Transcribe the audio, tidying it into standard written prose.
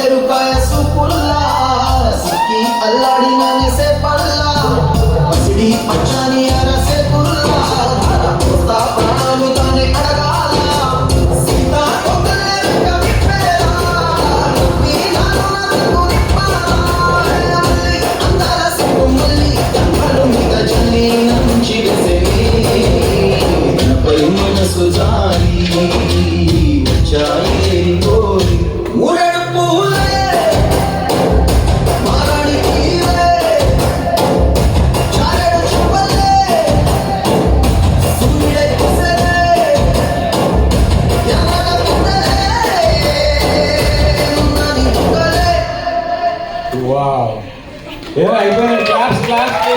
కొల్లేరుకాయ సుపుల్లా సిక్కి అల్లాడిననే సే పల్లా పసిడి పచ్చని అరసే పుల్లా పోస్తా ప్రాణాలు తానే అడగాల సీతా కొల్లేరుక విప్పేలా వీణాలు నదుకు నిప్పాలా మల్లి అందాల సిగ్గు మల్లి కళ్ళు మీద జల్లి నుంచి వెసెని పై మనసు జారి వచ్చాయి కోరి ఊరెడు పూలే మారాడి తీరే చారెడు చువ్వలే సూర్యుడే కుసలే ఎర్రగ తున్నలే ఉన్నది తుగలే. వావ్, అయిపోయింది. Claps claps.